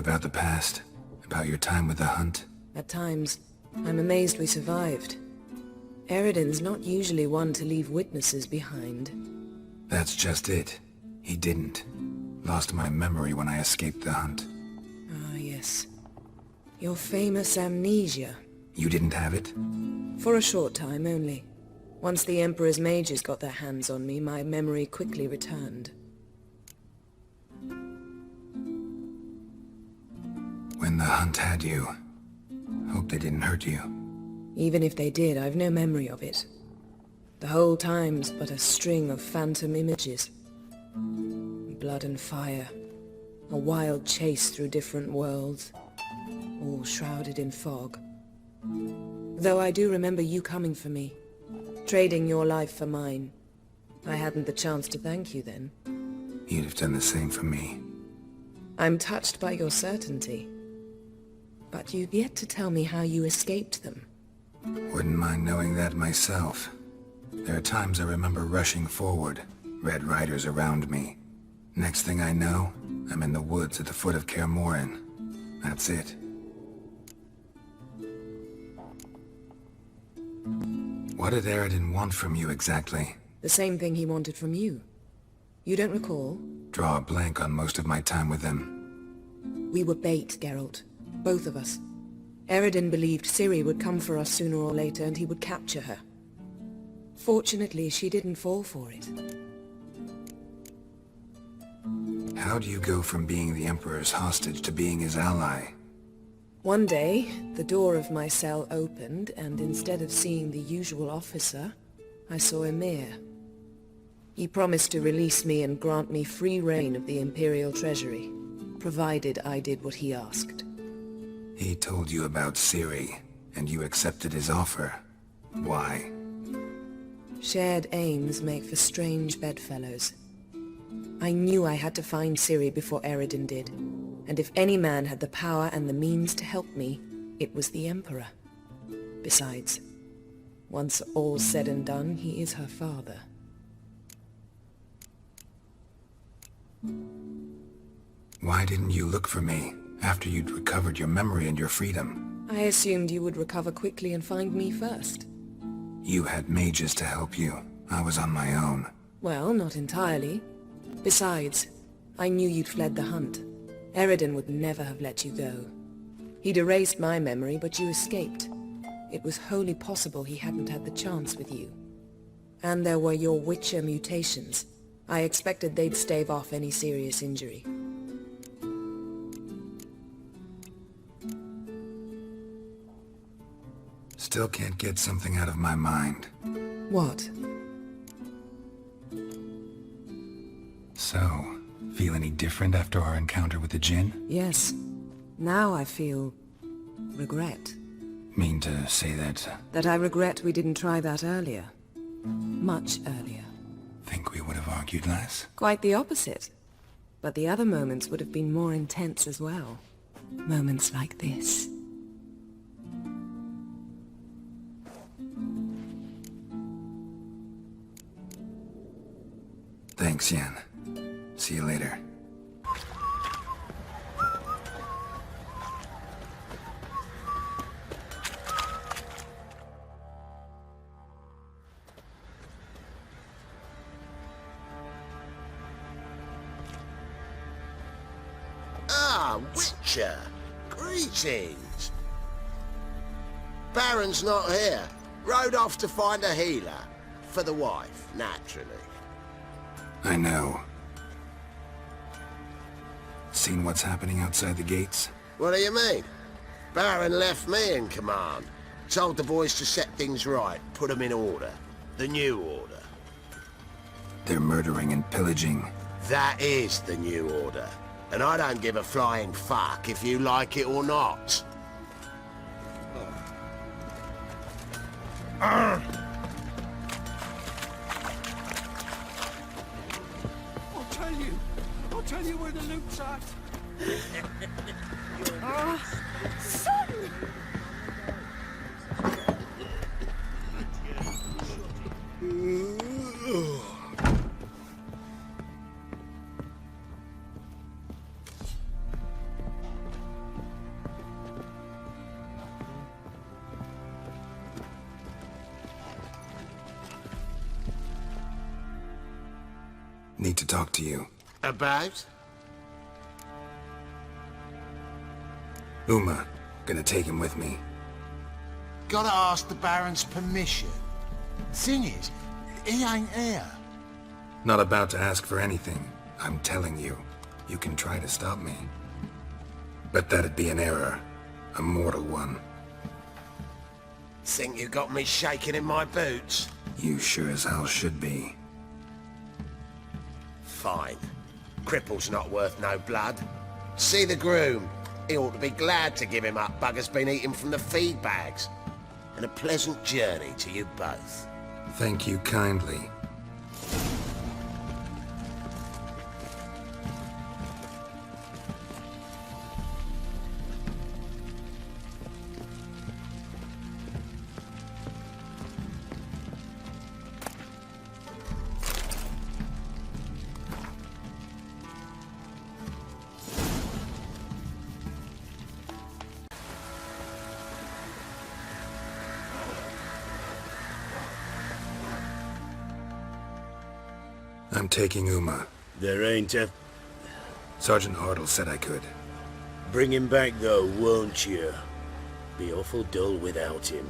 about the past? About your time with the hunt? At times, I'm amazed we survived. Eridan's not usually one to leave witnesses behind. That's just it. He didn't. Lost my memory when I escaped the hunt. Ah, yes. Your famous amnesia. You didn't have it? For a short time only. Once the Emperor's mages got their hands on me, my memory quickly returned. When the hunt had you, hope they didn't hurt you. Even if they did, I've no memory of it. The whole time's but a string of phantom images. Blood and fire. A wild chase through different worlds. All shrouded in fog. Though I do remember you coming for me. Trading your life for mine. I hadn't the chance to thank you then. You'd have done the same for me. I'm touched by your certainty. But you've yet to tell me how you escaped them. Wouldn't mind knowing that myself. There are times I remember rushing forward, Red Riders around me. Next thing I know, I'm in the woods at the foot of Kaer Morhen. That's it. What did Eridan want from you exactly? The same thing he wanted from you. You don't recall? Draw a blank on most of my time with him. We were bait, Geralt. Both of us. Eridan believed Ciri would come for us sooner or later and he would capture her. Fortunately, she didn't fall for it. How do you go from being the Emperor's hostage to being his ally? One day, the door of my cell opened, and instead of seeing the usual officer, I saw Emir. He promised to release me and grant me free reign of the Imperial Treasury, provided I did what he asked. He told you about Ciri, and you accepted his offer. Why? Shared aims make for strange bedfellows. I knew I had to find Ciri before Eridan did, and if any man had the power and the means to help me, it was the Emperor. Besides, once all's said and done, he is her father. Why didn't you look for me after you'd recovered your memory and your freedom? I assumed you would recover quickly and find me first. You had mages to help you. I was on my own. Well, not entirely. Besides, I knew you'd fled the hunt. Eridan would never have let you go. He'd erased my memory, but you escaped. It was wholly possible he hadn't had the chance with you. And there were your Witcher mutations. I expected they'd stave off any serious injury. Still can't get something out of my mind. What? So, feel any different after our encounter with the Djinn? Yes. Now I feel... regret. Mean to say that... That I regret we didn't try that earlier. Much earlier. Think we would have argued less? Quite the opposite. But the other moments would have been more intense as well. Moments like this. Thanks, Yen. See you later. Ah, Witcher! Greetings! Baron's not here. Rode off to find a healer. For the wife, naturally. I know. Seen what's happening outside the gates? What do you mean? Baron left me in command. Told the boys to set things right, put them in order. The new order. They're murdering and pillaging. That is the new order. And I don't give a flying fuck if you like it or not. I'll tell you where the loot's at. Son! need to talk to you. About? Uma. Gonna take him with me. Gotta ask the Baron's permission. Thing is, he ain't here. Not about to ask for anything. I'm telling you. You can try to stop me. But that'd be an error. A mortal one. Think you got me shaking in my boots? You sure as hell should be. Fine. Cripple's not worth no blood. See the groom. He ought to be glad to give him up. Bugger's been eating from the feed bags. And a pleasant journey to you both. Thank you kindly. I'm taking Uma. There ain't a... Sergeant Hartle said I could. Bring him back though, won't you? Be awful dull without him.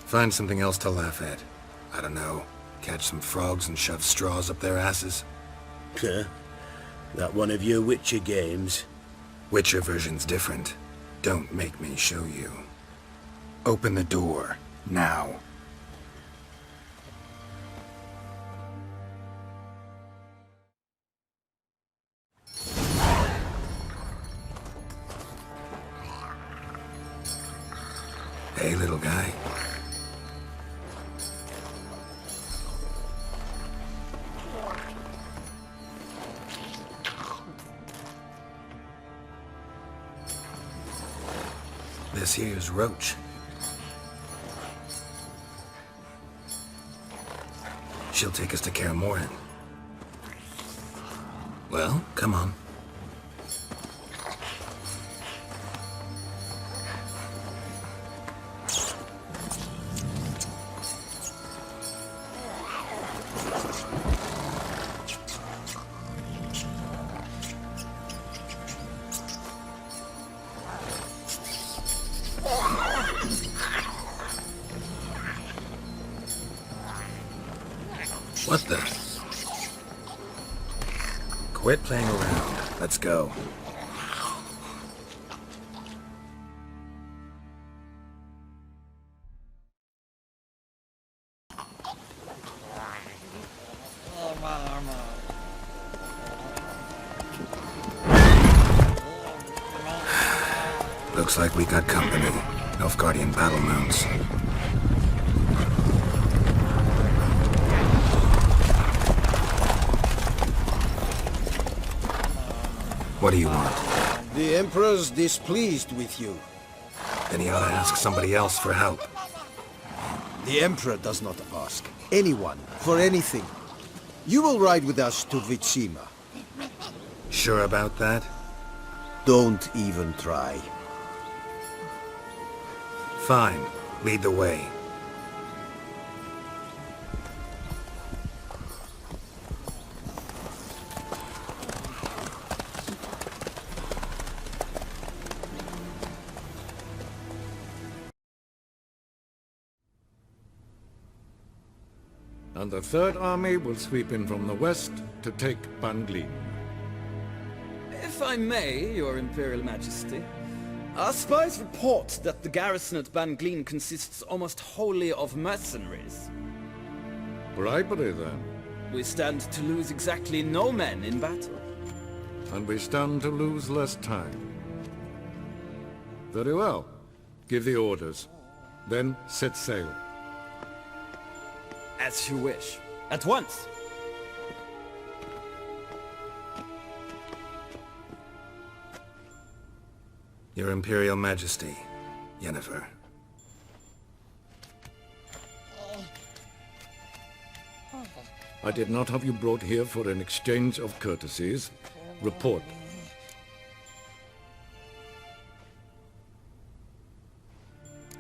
Find something else to laugh at. I don't know. Catch some frogs and shove straws up their asses. Huh? That one of your Witcher games? Witcher version's different. Don't make me show you. Open the door. Now. Hey, little guy. This here's Roach. She'll take us to Kaer Morhen. Well, come on. What the? Quit playing around. Let's go. Looks like we got company. Nilfgaardian battle mounts. What do you want? The Emperor's displeased with you. Then he ought to ask somebody else for help. The Emperor does not ask anyone for anything. You will ride with us to Vitsima. Sure about that? Don't even try. Fine. Lead the way. And the Third Army will sweep in from the west to take Banglin. If I may, Your Imperial Majesty, our spies report that the garrison at Banglin consists almost wholly of mercenaries. Bribery, then. We stand to lose exactly no men in battle. And we stand to lose less time. Very well. Give the orders. Then set sail. As you wish. At once! Your Imperial Majesty, Yennefer. I did not have you brought here for an exchange of courtesies. Report.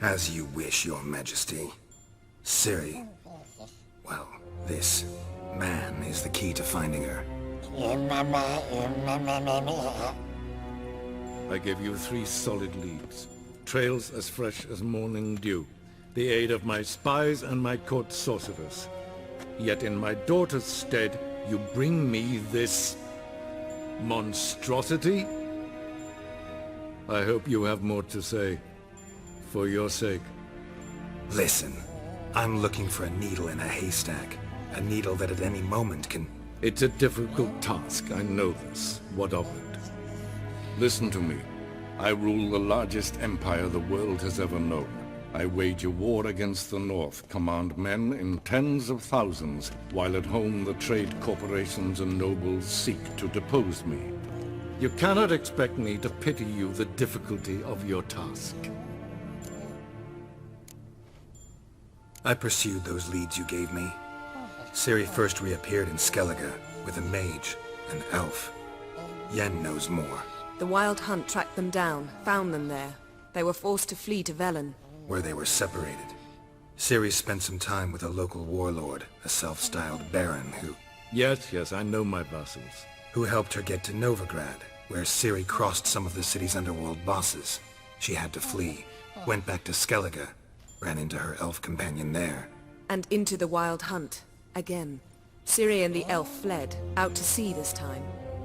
As you wish, Your Majesty. Ciri. Well, this man is the key to finding her. I give you 3 solid leads. Trails as fresh as morning dew. The aid of my spies and my court sorcerers. Yet in my daughter's stead, you bring me this monstrosity? I hope you have more to say. For your sake. Listen, I'm looking for a needle in a haystack. A needle that at any moment can... It's a difficult task, I know this. What of it? Listen to me. I rule the largest empire the world has ever known. I wage a war against the North, command men in tens of thousands, while at home the trade corporations and nobles seek to depose me. You cannot expect me to pity you the difficulty of your task. I pursued those leads you gave me. Ciri first reappeared in Skellige with a mage, an elf. Yen knows more. The Wild Hunt tracked them down, found them there. They were forced to flee to Velen. Where they were separated. Ciri spent some time with a local warlord, a self-styled baron Yes, I know my vassals. who helped her get to Novigrad, where Ciri crossed some of the city's underworld bosses. She had to flee, went back to Skellige, ran into her elf companion there. And into the Wild Hunt, again. Ciri and the elf fled, out to sea this time.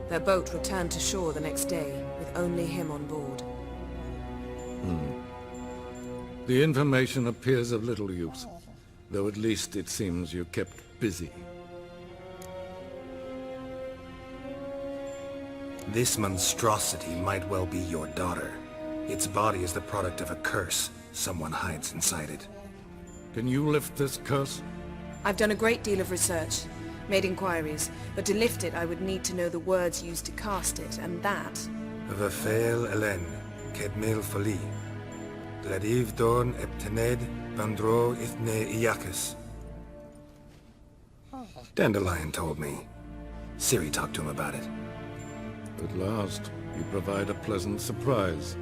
Their boat returned to shore the next day, with only him on board. The information appears of little use, though at least it seems you kept busy. This monstrosity might well be your daughter. Its body is the product of a curse. Someone hides inside it. Can you lift this curse? I've done a great deal of research, made inquiries, but to lift it I would need to know the words used to cast it, and that... Vafael Elen, Kedmil Fali. Gladiv Dorn Eptened Bandro Ithne Iakis. Dandelion told me. Ciri talked to him about it. At last, you provide a pleasant surprise.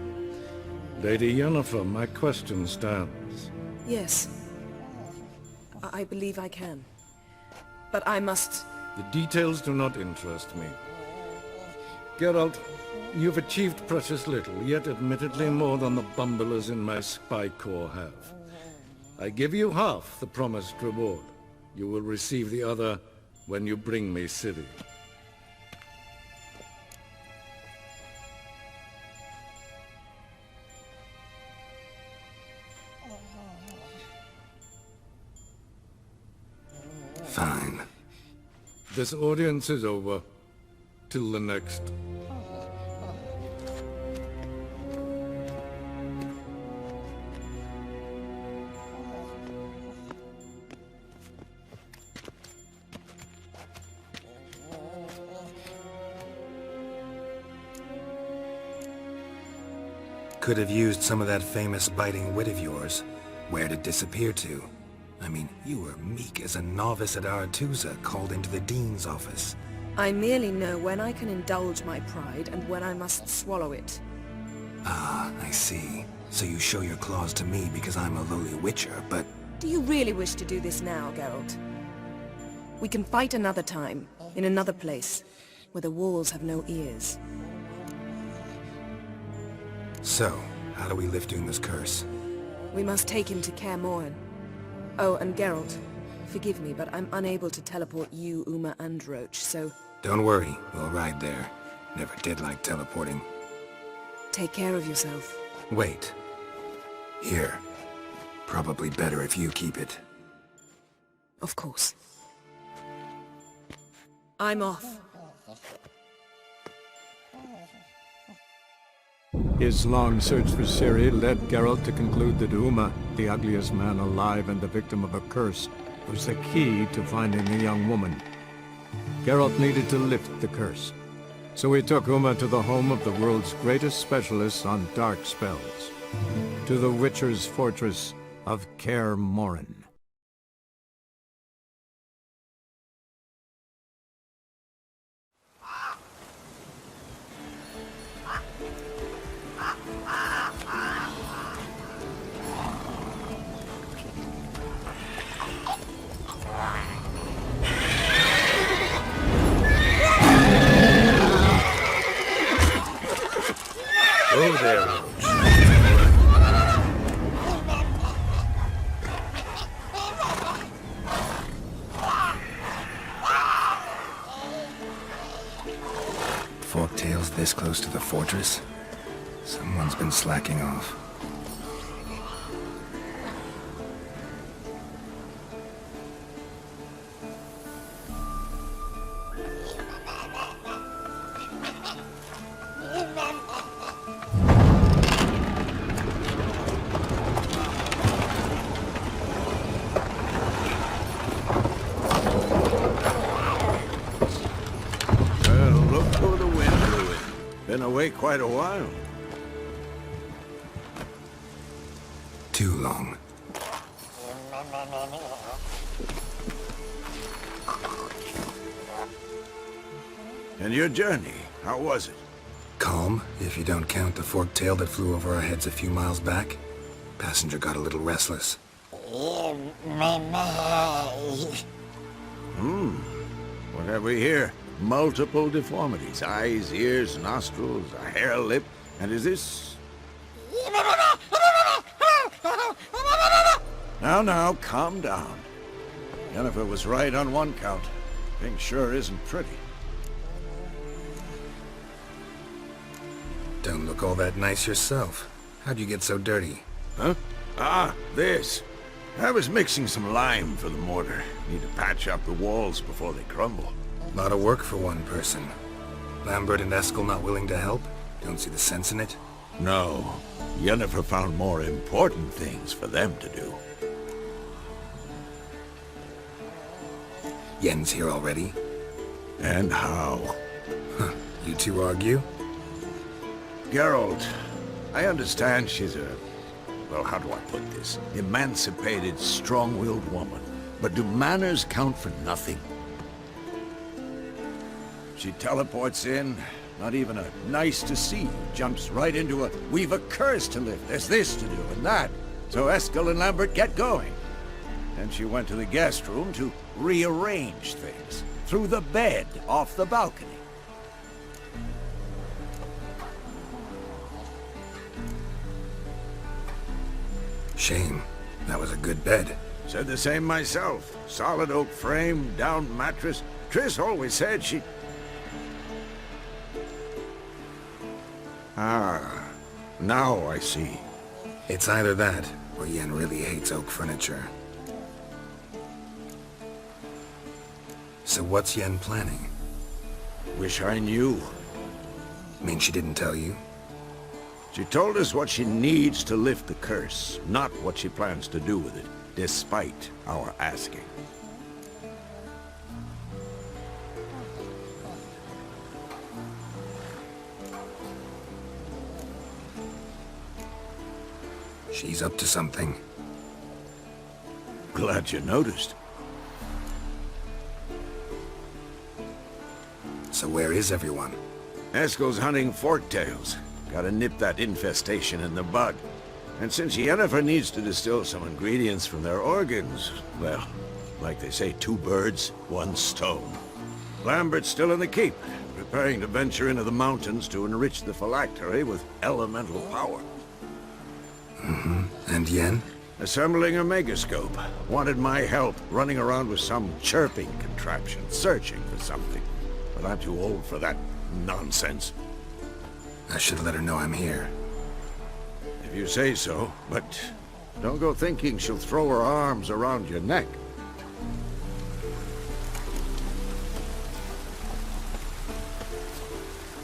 Lady Yennefer, my question stands. Yes. I believe I can. But I must... The details do not interest me. Geralt, you've achieved precious little, yet admittedly more than the bumblers in my spy corps have. I give you half the promised reward. You will receive the other when you bring me Ciri. Fine. This audience is over. Till the next. Could have used some of that famous biting wit of yours. Where'd it disappear to? I mean, you were meek as a novice at Aretusa called into the Dean's office. I merely know when I can indulge my pride and when I must swallow it. Ah, I see. So you show your claws to me because I'm a lowly witcher, but... Do you really wish to do this now, Geralt? We can fight another time, in another place, where the walls have no ears. So, how do we lift Uma's curse? We must take him to Kaer Morhen. Oh, and Geralt, forgive me, but I'm unable to teleport you, Uma, and Roach, so... Don't worry, we'll ride there. Never did like teleporting. Take care of yourself. Wait. Here. Probably better if you keep it. Of course. I'm off. His long search for Ciri led Geralt to conclude that Uma, the ugliest man alive and the victim of a curse, was the key to finding the young woman. Geralt needed to lift the curse, so he took Uma to the home of the world's greatest specialists on dark spells, to the Witcher's fortress of Kaer Morhen. there, Roach. Forktails this close to the fortress? Someone's been slacking off. Been away quite a while. Too long. And your journey, how was it? Calm, if you don't count the forktail that flew over our heads a few miles back. Passenger got a little restless. What have we here? Multiple deformities. Eyes, ears, nostrils, a hair lip. And is this... Now, calm down. Jennifer was right on one count. Thing sure isn't pretty. Don't look all that nice yourself. How'd you get so dirty? Huh? Ah, this. I was mixing some lime for the mortar. Need to patch up the walls before they crumble. Lot of work for one person. Lambert and Eskel not willing to help? Don't see the sense in it? No. Jennifer found more important things for them to do. Yen's here already? And how? Huh. You two argue? Geralt, I understand she's a... well, how do I put this? Emancipated, strong-willed woman. But do manners count for nothing? She teleports in, not even a nice to see you, jumps right into a, we've a curse to lift, there's this to do and that. So Eskel and Lambert get going. Then she went to the guest room to rearrange things. Threw the bed off the balcony. Shame. That was a good bed. Said the same myself. Solid oak frame, down mattress. Triss always said she... Ah, now I see. It's either that, or Yen really hates oak furniture. So what's Yen planning? Wish I knew. Mean she didn't tell you? She told us what she needs to lift the curse, not what she plans to do with it, despite our asking. She's up to something. Glad you noticed. So where is everyone? Eskel's hunting forktails. Gotta nip that infestation in the bud. And since Yennefer needs to distill some ingredients from their organs, well, like they say, 2 birds, 1 stone. Lambert's still in the keep, preparing to venture into the mountains to enrich the phylactery with elemental power. And Yen? Assembling a megascope. Wanted my help running around with some chirping contraption, searching for something. But I'm too old for that nonsense. I should let her know I'm here. If you say so, but don't go thinking she'll throw her arms around your neck.